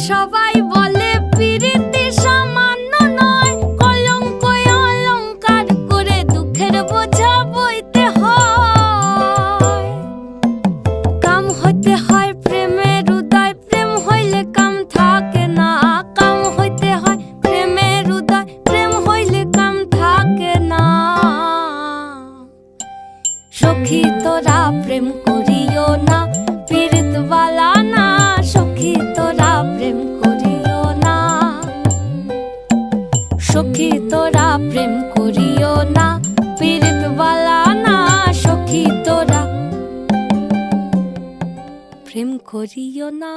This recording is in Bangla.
সবাই বলে পিরিতি সামান্য নয়, কলঙ্ক অলংকার করে দুঃখের বোঝা বইতে হয়। কাম হইতে হয় প্রেমের উদয়, প্রেম হইলে কাম থাকে না। কাম হইতে হয় প্রেমের উদয়, প্রেম হইলে কাম থাকে না। সখী তোরা প্রেম করিও না, পীড়িত বালা না। সখী তোরা প্রেম করিও না, সখী তোরা প্রেম করিও না, পীড়িত বালা না। সখী তোরা প্রেম করিও না।